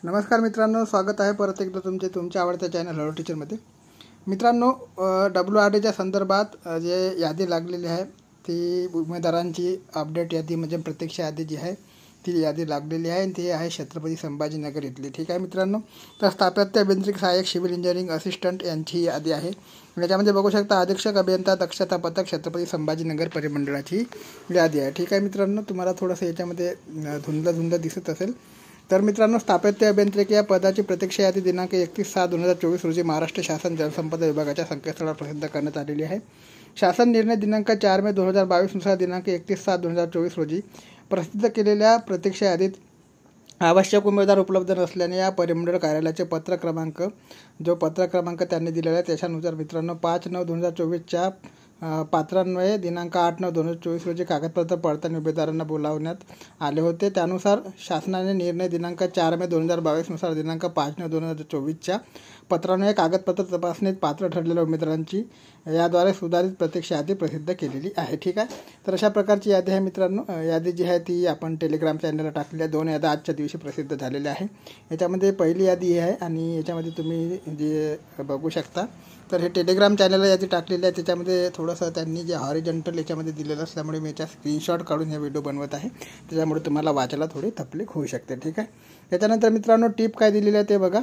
नमस्कार मित्रांनो, स्वागत आहे परत एकदा तुमच्या आवडत्या चॅनल हॅलो टीचरमध्ये. मित्रांनो, WRDच्या संदर्भात जे यादी लागलेली आहे ती उमेदवारांची अपडेट यादी म्हणजे प्रत्यक्ष यादी जी आहे ती यादी लागलेली आहे आणि ती आहे छत्रपती संभाजीनगर इथली. ठीक आहे मित्रांनो, तर स्थापत्य अभियांत्रिकी सहाय्यक सिव्हिल इंजिनिअरिंग असिस्टंट यांची यादी आहे. याच्यामध्ये बघू शकता अधीक्षक अभियंता दक्षता पथक छत्रपती संभाजीनगर परिमंडळाची यादी आहे. ठीक आहे मित्रांनो, तुम्हाला थोडंसं याच्यामध्ये धुंदलं दिसत असेल. तर मित्रांनो, स्थापत्य अभियांत्रिकी या पदाची प्रत्यक्ष यादी दिनांक 31/6/2024 रोजी महाराष्ट्र शासन जलसंपदा विभागाच्या संकेतस्थळावर प्रसिद्ध करण्यात आलेली आहे. शासन निर्णय दिनांक 4 मे 2022 नुसार दिनांक 31/7/2024 रोजी प्रसिद्ध केलेल्या प्रत्यक्ष यादीत आवश्यक उमेदवार उपलब्ध नसल्याने या परिमंडळ कार्यालयाचे पत्र क्रमांक त्यांनी दिलेला आहे त्याच्यानुसार मित्रांनो 5/9/2024च्या पात्रान्वये दिनांक 8/9/2024 रोजी कागदपत्र पडताळणी उमेदवारांना बोलावण्यात आले होते. त्यानुसार शासनाने निर्णय दिनांक 4 मे 2022 नुसार दिनांक 5/9/2024च्या पत्रान्वये कागदपत्र तपासणीत पात्र ठरलेल्या उमेदवारांची याद्वारे सुधारित प्रत्यक्ष यादी प्रसिद्ध केलेली आहे. ठीक आहे, तर अशा प्रकारची यादी आहे मित्रांनो. यादी जी आहे ती आपण टेलिग्राम चॅनलला टाकलेली आहे. 2 याद्या आजच्या दिवशी प्रसिद्ध झालेल्या आहे. याच्यामध्ये पहिली यादी आहे आणि याच्यामध्ये तुम्ही जे बघू शकता तर हे टेलिग्राम चॅनलला यादी टाकलेली आहे. त्याच्यामध्ये थोडंसं त्यांनी जे हॉरिझॉन्टल याच्यामध्ये दिलेलं असल्यामुळे मी याचा स्क्रीनशॉट काढून हे व्हिडिओ बनवत आहे. त्याच्यामुळे तुम्हाला वाचायला थोडी तकलीफ होऊ शकते. ठीक आहे, त्याच्यानंतर मित्रांनो टिप काय दिलेली आहे ते बघा.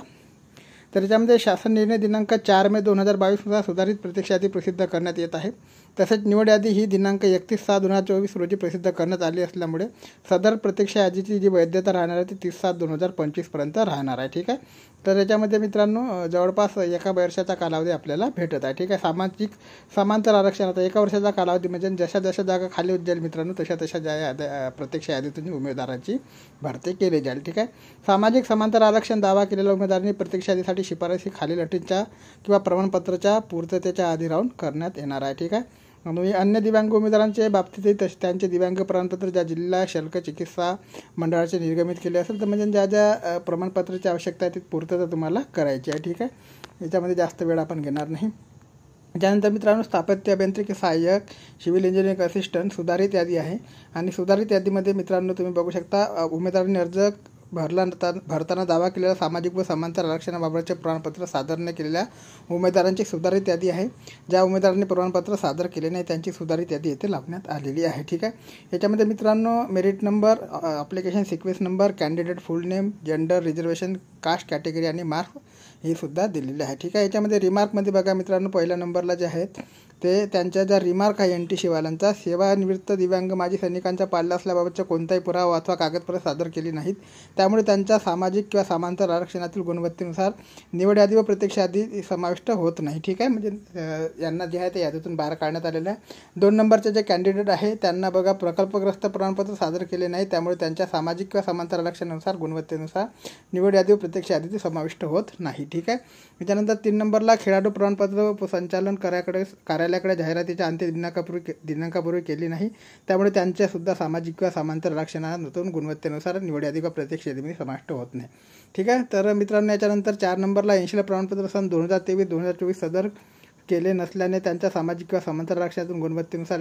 तर याच्यामध्ये शासन निर्णय दिनांक 4 मे 2022 नुसार सुधारित प्रत्यक्ष यादी प्रसिद्ध करण्यात येत आहे. तसेच निवड यादी ही दिनांक 31/6/2024 रोजी प्रसिद्ध करण्यात आली असल्यामुळे सदर प्रत्यक्ष यादीची जी वैधता राहणार आहे ती 30/7/2025 पर्यंत राहणार आहे. ठीक आहे, तर याच्यामध्ये मित्रांनो जवळपास 1 वर्षाचा कालावधी आपल्याला भेटत आहे. ठीक आहे, सामाजिक समांतर आरक्षण आता 1 वर्षाचा कालावधी म्हणजे जशा जागा खाली होत जाईल मित्रांनो तशा याद्या प्रत्यक्ष यादीतून उमेदवाराची भरती केली जाईल. ठीक आहे, सामाजिक समांतर आरक्षण दावा केलेल्या उमेदवारांनी प्रत्यक्ष यादीसाठी शिफारसी खालील अटींच्या किंवा प्रमाणपत्राच्या पूर्ततेच्या आधी राहून करण्यात येणार आहे. ठीक आहे, आणि अन्य दिव्यांग उमेदवारांच्या बाबतीतही त्यांचे दिव्यांग प्रमाणपत्र ज्या जिल्हा शल्क चिकित्सा मंडळाचे निर्गमित केले असेल तर म्हणजे ज्या प्रमाणपत्राची आवश्यकता आहे ती पूर्तता तुम्हाला करायची आहे. ठीक आहे, याच्यामध्ये जास्त वेळ आपण घेणार नाही. त्यानंतर मित्रांनो स्थापत्य अभियांत्रिकी सहाय्यक सिव्हिल इंजिनिअरिंग असिस्टंट सुधारित यादी आहे आणि सुधारित यादीमध्ये मित्रांनो तुम्ही बघू शकता उमेदवारांनी अर्ज भरताना दावा केलेल्या सामाजिक व समांतर आरक्षणाबाबतचे प्रमाणपत्र सादर न केलेल्या उमेदवारांची सुधारित यादी आहे. ज्या उमेदवारांनी प्रमाणपत्र सादर केले नाही त्यांची सुधारित यादी येथे लावण्यात आलेली आहे. ठीक आहे, याच्यामध्ये मित्रांनो merit number, application sequence number, candidate full name, gender, reservation, caste category आणि मार्क्स ही सुद्धा दिलेली आहे. ठीक आहे, याच्यामध्ये रिमार्कमध्ये बघा मित्रांनो पहिल्या नंबरला जे आहेत ते त्यांच्या ज्या रिमार्क आहे NTC वाल्यांचा सेवानिवृत्त दिव्यांग माजी सैनिकांच्या पाल्य असल्याबाबतचा कोणताही पुरावा अथवा कागदपत्र सादर केली नाहीत त्यामुळे त्यांच्या सामाजिक किंवा समांतर आरक्षणातील गुणवत्तेनुसार निवड यादी व प्रत्यक्ष यादी समाविष्ट होत नाही. ठीक आहे, म्हणजे यांना जे आहे ते यादीतून बाहेर काढण्यात आलेलं आहे. 2 नंबरचे जे कॅन्डिडेट आहे त्यांना बघा प्रकल्पग्रस्त प्रमाणपत्र सादर केले नाही त्यामुळे त्यांच्या सामाजिक किंवा समांतर आरक्षणानुसार गुणवत्तेनुसार निवड यादी व प्रत्यक्ष यादी समाविष्ट होत नाही. ठीक आहे, त्याच्यानंतर 3 नंबरला खेळाडू प्रमाणपत्र संचालन कार्यालयाकडे जाहिरातीच्या अंतिम दिनांकापूर्वी केली नाही त्यामुळे त्यांच्यासुद्धा सामाजिक किंवा समांतर आरक्षणातून गुणवत्तेनुसार निवड यादी किंवा प्रत्यक्ष यादीमध्ये समाविष्ट होत नाही. ठीक आहे, तर मित्रांनो याच्यानंतर 4 नंबरला 80ला प्रमाणपत्र सन 2023-2024 सदर केले नसल्याने त्यांच्या सामाजिक किंवा समांतर आरक्षणातून गुणवत्तेनुसार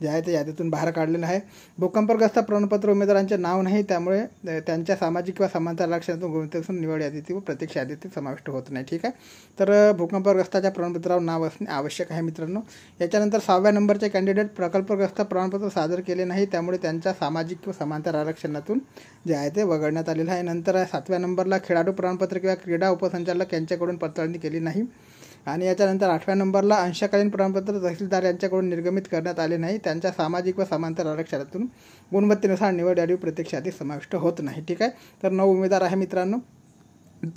जे आहे ते यादीतून बाहेर काढलेलं आहे. भूकंपग्रस्त प्रमाणपत्र उमेदवारांचे नाव नाही त्यामुळे त्यांच्या सामाजिक किंवा समांतर आरक्षणातून गुणवत्तेनुसार निवड यादीत व प्रत्यक्ष यादीत समाविष्ट होत नाही. ठीक आहे, तर भूकंपग्रस्ताच्या प्रमाणपत्रावर नाव असणे आवश्यक आहे मित्रांनो. याच्यानंतर 6व्या नंबरचे कॅन्डिडेट प्रकल्पग्रस्त प्रमाणपत्र सादर केले नाही त्यामुळे त्यांच्या सामाजिक किंवा समांतर आरक्षणातून जे आहे ते वगळण्यात आलेलं आहे. नंतर 7व्या नंबरला खेळाडू प्रमाणपत्र किंवा क्रीडा उपसंचालक यांच्याकडून पडताळणी केली नाही आणि याच्यानंतर 8व्या नंबरला अंशकालीन प्रमाणपत्र तहसीलदार यांच्याकडून निर्गमित करण्यात आले नाही त्यांच्या सामाजिक व समांतर आरक्षणातून गुणवत्तेनुसार निवड यादी प्रत्यक्ष यादी समाविष्ट होत नाही. ठीक आहे, तर 9 उमेदवार आहे मित्रांनो.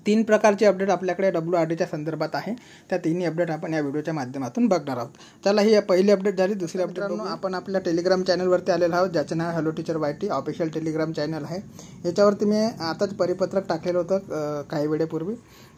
3 प्रकारचे अपडेट आपल्याकडे WRDच्या संदर्भात आहे. त्या तिन्ही अपडेट आपण या व्हिडिओच्या माध्यमातून बघणार आहोत. चला ही पहिली अपडेट झाली. दुसरी अपडेट आपण आपल्या टेलिग्राम चॅनलवरती आलेलो आहोत ज्याचं नाव hello teacher YT official telegram channel आहे. याच्यावरती मी आताच परिपत्रक टाकलेलं होतं काही वेळेपूर्वी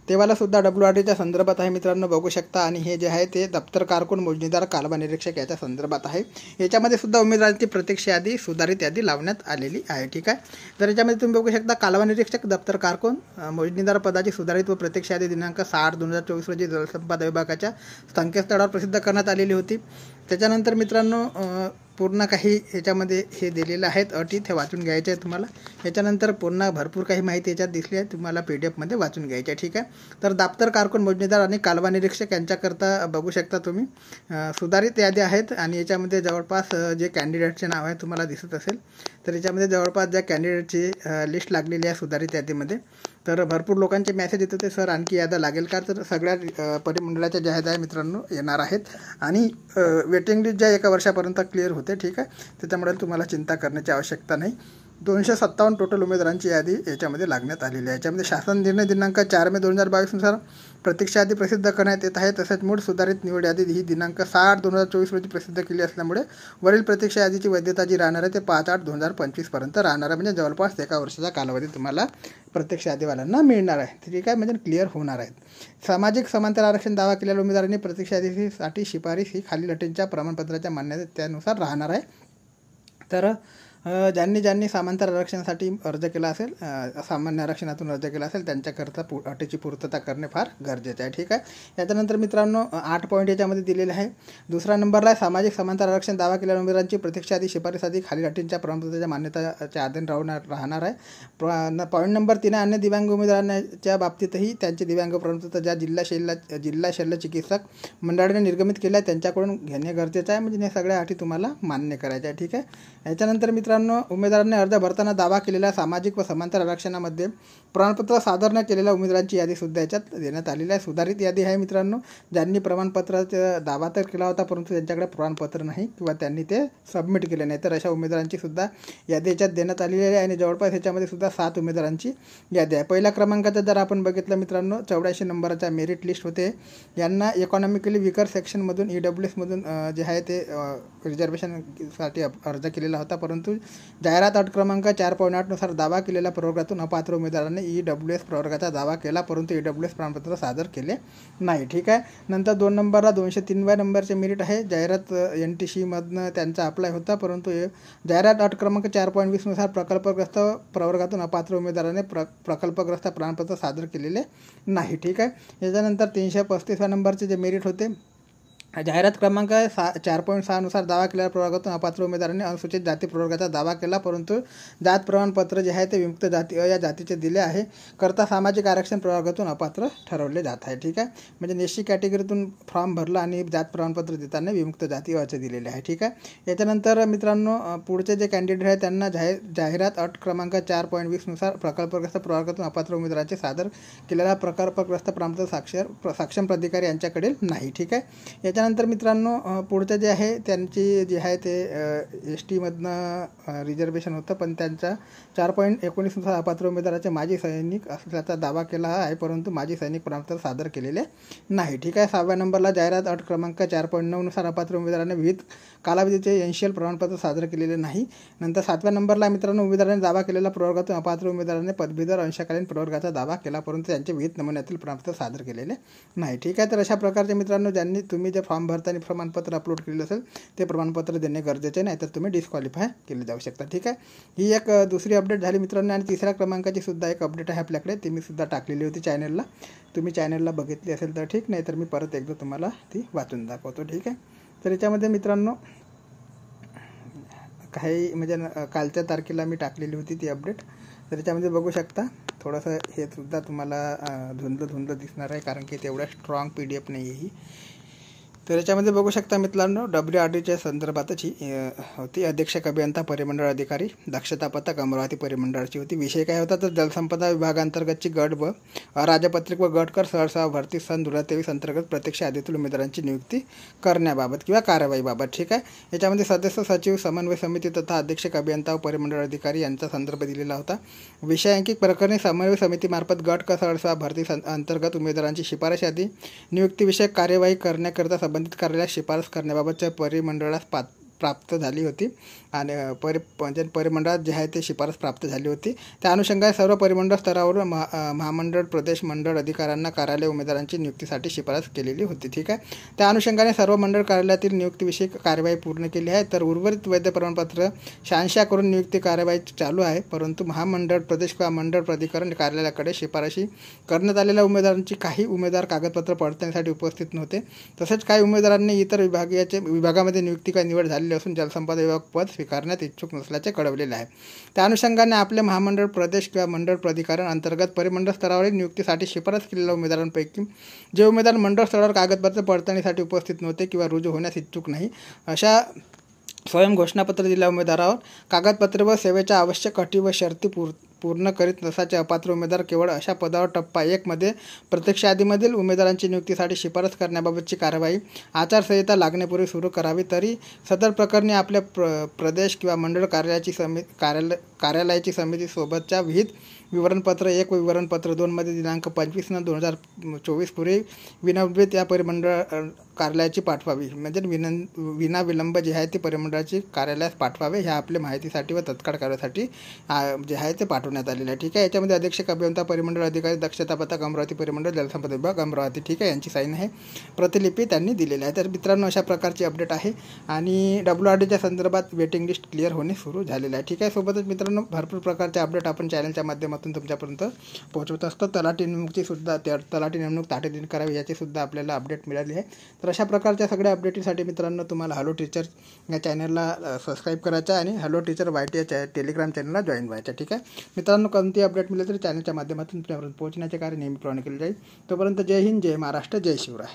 तेव्हाला सुद्धा WRDच्या संदर्भात आहे मित्रांनो बघू शकता आणि हे जे आहे ते दप्तर कारकून मोजणीदार कालवा निरीक्षक याच्या संदर्भात आहे. याच्यामध्ये सुद्धा उमेदवारांची प्रत्यक्ष यादी सुधारित यादी लावण्यात आलेली आहे. ठीक आहे, तर याच्यामध्ये तुम्ही बघू शकता कालवा निरीक्षक दप्तर कारकून मोजणीदार पदाची सुधारित व प्रत्यक्ष यादी दिनांक 6/8/2024 रोजी जलसंपदा विभागाच्या संकेतस्थळावर प्रसिद्ध करण्यात आलेली होती. त्याच्यानंतर मित्रांनो पूर्ण काही याच्यामध्ये हे दिलेलं आहेत अटी, ते वाचून घ्यायचे आहे तुम्हाला. याच्यानंतर पुन्हा भरपूर काही माहिती याच्यात दिसली आहे, तुम्हाला PDF मध्ये वाचून घ्यायची आहे. ठीक आहे. तर दाप्तर, कारकून, मोजणीदार आणि कालवा निरीक्षक यांच्याकरता बघू शकता तुम्ही सुधारित यादी आहेत. आणि याच्यामध्ये जवळपास जे कॅन्डिडेटचे नाव आहे तुम्हाला दिसत असेल, तर याच्यामध्ये जवळपास ज्या कॅन्डिडेटची लिस्ट लागलेली आहे सुधारित यादीमध्ये, तर भरपूर लोकांचे मेसेज येत होते, सर आणखी याद्या लागेल का? तर सगळ्या परिमंडळाच्या ज्या याद्या मित्रांनो येणार आहेत. आणि वेटिंग लिस्ट ज्या 1 वर्षापर्यंत क्लिअर होते. ठीक आहे. त्याच्यामुळे तुम्हाला चिंता करण्याची आवश्यकता नाही. 257 टोटल उमेदवारांची यादी याच्यामध्ये लागण्यात आलेली आहे. याच्यामध्ये शासन निर्णय दिनांक 4 मे 2022 नुसार प्रतीक्षा यादी प्रसिद्ध करण्यात येत आहे. तसेच मूळ सुधारित निवड यादी ही दिनांक 6/8/2024 रोजी प्रसिद्ध केली असल्यामुळे वरील प्रतीक्षा यादीची वैधता जी राहणार आहे ते 5/8/2025 पर्यंत राहणार आहे. म्हणजे जवळपास 1 वर्षाचा कालावधी तुम्हाला प्रत्यक्ष यादीवाल्यांना मिळणार आहे. ठीक आहे. म्हणजे क्लिअर होणार आहेत. सामाजिक समांतर आरक्षण दावा केलेल्या उमेदवारांनी प्रतीक्षा यादीसाठी शिफारस ही खालील अटींच्या प्रमाणपत्राच्या मान्यतेनुसार राहणार आहे. तर ज्यांनी समांतर आरक्षणासाठी अर्ज केला असेल, सामान्य आरक्षणातून अर्ज केला असेल, त्यांच्याकरता अटीची पूर्तता करणे फार गरजेचे आहे. ठीक आहे. याच्यानंतर मित्रांनो 8 पॉईंट याच्यामध्ये दिलेले आहे. दुसरा नंबरला सामाजिक समांतर आरक्षण दावा केलेल्या उमेदवारांची प्रतीक्षा यादी शिफारस आधी खालील अटींच्या प्रमाणपत्राच्या मान्यताच्या अधीन राहणार आहे. पॉईंट नंबर 3 अन्य दिव्यांग उमेदवारांच्या बाबतीतही त्यांचे दिव्यांग प्रमाणपत्र ज्या जिल्हा शल्य चिकित्सक मंडळाने निर्गमित केल्या त्यांच्याकडून घेणे गरजेचं आहे. म्हणजे हे सगळ्या अटी तुम्हाला मान्य करायच्या आहे. ठीक आहे. याच्यानंतर मित्रांनो उमेदवारांनी अर्ज भरताना दावा केलेल्या सामाजिक व समांतर आरक्षणामध्ये प्रमाणपत्र सादर न केलेल्या उमेदवारांची यादीसुद्धा याच्यात देण्यात आलेली आहे. सुधारित यादी आहे मित्रांनो. ज्यांनी प्रमाणपत्राचा दावा तर केला होता परंतु त्यांच्याकडे प्रमाणपत्र नाही किंवा त्यांनी ते सबमिट केले नाही, तर अशा उमेदवारांची सुद्धा यादी याच्यात देण्यात आलेली आहे. आणि जवळपास ह्याच्यामध्ये सुद्धा 7 उमेदवारांची यादी आहे. पहिल्या क्रमांकाचा जर आपण बघितलं मित्रांनो 84 नंबरचा मेरिट लिस्ट होते. यांना इकॉनॉमिकली विकर सेक्शनमधून EWS मधून जे आहे ते रिझर्वेशनसाठी अर्ज केलेला होता, परंतु जाहिरात अट क्रमांक 4.8 नुसार दावा केलेल्या प्रवर्गातून अपात्र उमेदवारांनी EWS प्रवर्गाचा दावा केला, परंतु EWS प्रमाणपत्र सादर केले नाही. ठीक आहे. नंतर 2 नंबरला 203व्या नंबरचे मेरिट आहे. जाहिरात NTC मधनं त्यांचा अप्लाय होता, परंतु जाहिरात अट क्रमांक 4.20 नुसार प्रकल्पग्रस्त प्रवर्गातून अपात्र उमेदवाराने प्रकल्पग्रस्त प्रमाणपत्र सादर केलेले नाही. ठीक आहे. याच्यानंतर 335व्या नंबरचे जे मेरिट होते, जाहिरात क्रमांक 4.6 नुसार दावा केलेल्या प्रवर्गातून अपात्र उमेदवारांनी अनुसूचित जाती प्रवर्गाचा दावा केला, परंतु जात प्रमाणपत्र जे आहे ते विमुक्त जाती या जातीचे दिले आहे, करता सामाजिक आरक्षण प्रवर्गातून अपात्र ठरवले जात आहे. ठीक आहे. म्हणजे निश्चित कॅटेगरीतून फॉर्म भरला आणि जात प्रमाणपत्र देताना विमुक्त जाती असे दिलेले आहे. ठीक आहे. याच्यानंतर मित्रांनो पुढचे जे कॅन्डिडेट आहेत त्यांना जाहिरात अट क्रमांक 4.20 नुसार प्रकल्पग्रस्त प्रवर्गातून अपात्र उमेदवारांचे सादर केलेला प्रकल्पग्रस्त प्रमाणपत्र सक्षम प्राधिकारी यांच्याकडे नाही. ठीक आहे. त्यानंतर मित्रांनो पुढचं जे आहे त्यांची जे आहे ते ST मधनं रिझर्वेशन होतं, पण त्यांचा 4.19 नुसार अपात्र उमेदवाराचे माजी सैनिक असल्याचा दावा केला आहे, परंतु माजी सैनिक प्रमाणपत्र सादर केलेले नाही. ठीक आहे. 6व्या नंबरला जाहिरात अट क्रमांक 4.9 नुसार अपात्र उमेदवारांनी विविध कालावधीचे एन्शियल प्रमाणपत्र सादर केलेले नाही. नंतर 7व्या नंबरला मित्रांनो उमेदवारांनी दावा केलेला प्रवर्गातून अपात्र उमेदवारांनी पदवीधर अंशकालीन प्रवर्गाचा दावा केला, परंतु त्यांचे विविध नमुन्यातील प्रमाणपत्र सादर केलेले नाही. ठीक आहे. तर अशा प्रकारचे मित्रांनो ज्यांनी तुम्ही जे फॉर्म भरताना प्रमाणपत्र अपलोड केलेलं असेल ते प्रमाणपत्र देणे गरजेचे नाही, तर तुम्ही डिस्क्वालिफाय केले जाऊ शकता. ठीक आहे. ही एक दुसरी अपडेट झाली मित्रांनो. आणि 3ऱ्या क्रमांकाची सुद्धा एक अपडेट आहे आपल्याकडे, ती मी सुद्धा टाकलेली होती चॅनलला. तुम्ही चॅनलला बघितली असेल तर ठीक, नाही तर मी परत एकदा तुम्हाला ती वाचून दाखवतो. ठीक आहे. तर याच्यामध्ये मित्रांनो काही म्हणजे कालच्या तारखेला मी टाकलेली होती ती अपडेट, तर याच्यामध्ये बघू शकता थोडंसं हे सुद्धा तुम्हाला धुंदलं दिसणार आहे, कारण की तेवढा स्ट्रॉंग PDF नाही आहे ही. तर याच्यामध्ये बघू शकता मित्रांनो WRDच्या संदर्भातची होती. अधीक्षक अभियंता परिमंडळ अधिकारी दक्षता पथक अमरावती परिमंडळाची होती. विषय काय होता तर जलसंपदा विभागांतर्गतची गट व राजपत्रिक व गट कर सहसा भरती सन 2023 अंतर्गत प्रत्यक्ष यादीतील उमेदवारांची नियुक्ती करण्याबाबत किंवा कारवाईबाबत. ठीक आहे. याच्यामध्ये सदस्य सचिव समन्वय समिती तथा अधीक्षक अभियंता व परिमंडळ अधिकारी यांचा संदर्भ दिलेला होता. विषयांकित प्रकरणी समन्वय समितीमार्फत गट कर सहसा भरती अंतर्गत उमेदवारांची शिफारस यादी नियुक्तीविषयक कार्यवाही करण्याकरिता संबंधित कार्यालयास शिफारस करण्याबाबतच्या परिमंडळास प्राप्त झाली होती. आणि परिमंडळात जे आहे ते शिफारस प्राप्त झाली होती. त्या अनुषंगाने सर्व परिमंडळ स्तरावर महामंडळ प्रदेश मंडळ अधिकाऱ्यांना कार्यालय उमेदवारांची नियुक्तीसाठी शिफारस केलेली होती. ठीक आहे. त्या अनुषंगाने सर्व मंडळ कार्यालयातील नियुक्तीविषयी कार्यवाही पूर्ण केली आहे. तर उर्वरित वैध प्रमाणपत्र शहानिशा करून नियुक्ती कार्यवाही चालू आहे. परंतु महामंडळ प्रदेश किंवा मंडळ प्राधिकरण कार्यालयाकडे शिफारशी करण्यात आलेल्या उमेदवारांची काही उमेदवार कागदपत्र पडताळणीसाठी उपस्थित नव्हते. तसेच काही उमेदवारांनी इतर विभागामध्ये नियुक्ती काय निवड झालेली असून जलसंपदा विभाग पद स्वीकारण्यात इच्छुक नसल्याचे कळवलेले आहे. त्या अनुषंगाने आपले महामंडळ प्रदेश किंवा मंडळ प्राधिकरण अंतर्गत परिमंडळ स्तरावरील नियुक्तीसाठी शिफारस केलेल्या उमेदवारांपैकी जे उमेदवार मंडळ स्तरावर कागदपत्र पडताळणीसाठी उपस्थित नव्हते किंवा रुजू होण्यास इच्छुक नाही अशा स्वयं घोषणापत्र दिलेल्या उमेदवारावर कागदपत्रे व सेवेच्या आवश्यक अटी व शर्ती पूर्ण करीत नसल्याचे अपात्र उमेदवार केवळ अशा पदावर टप्पा 1 मध्ये प्रत्यक्ष यादीमधील उमेदवारांची नियुक्तीसाठी शिफारस करण्याबाबतची कार्यवाही आचारसंहिता लागण्यापूर्वी सुरू करावी. तरी सदर प्रकरणी आपल्या प्रदेश किंवा मंडळ कार्यालयाची समिती सोबतच्या विहित विवरणपत्र 1 व विवरणपत्र 2 मध्ये दिनांक 25/9/2024 पूर्वी विनंबित या परिमंडळ कार्यालयाची पाठवावी. म्हणजे विनाविलंब जे आहे ते परिमंडळाची कार्यालयास पाठवावे. ह्या आपल्या माहितीसाठी व तत्काळ कार्यासाठी जे आहे ते पाठवण्यात आलेलं आहे. ठीक आहे. याच्यामध्ये अधीक्षक अभियंता परिमंडळ अधिकारी दक्षता पथक अमरावती परिमंडळ जलसंपदा विभाग अमरावती. ठीक आहे. यांची साईन आहे. प्रतिलिपी त्यांनी दिलेली आहे. तर मित्रांनो अशा प्रकारची अपडेट आहे आणि WRDच्या संदर्भात वेटिंग लिस्ट क्लिअर होणे सुरू झालेलं आहे. ठीक आहे. सोबतच मित्रांनो भरपूर प्रकारचे अपडेट आपण चॅनलच्या माध्यमातून तुमच्यापर्यंत पोहोचवत असतो. तलाठी नेमणूक तातडीने करावी याची सुद्धा आपल्याला अपडेट मिळाली आहे. तर अशा प्रकारच्या सगळ्या अपडेटसाठी मित्रांनो तुम्हाला हॅलो टीचर या चॅनलला सबस्क्राईब करायचं आणि हॅलो टीचर YT या टेलिग्राम चॅनलला जॉईन व्हायचं. ठीक आहे मित्रांनो. कोणती अपडेट मिळेल तरी चॅनलच्या माध्यमातून तुमच्यापर्यंत पोहोचण्याचे कार्य नेहमीप्रमाणे केले जाईल. तोपर्यंत जय हिंद, जय महाराष्ट्र, जय शिवराय.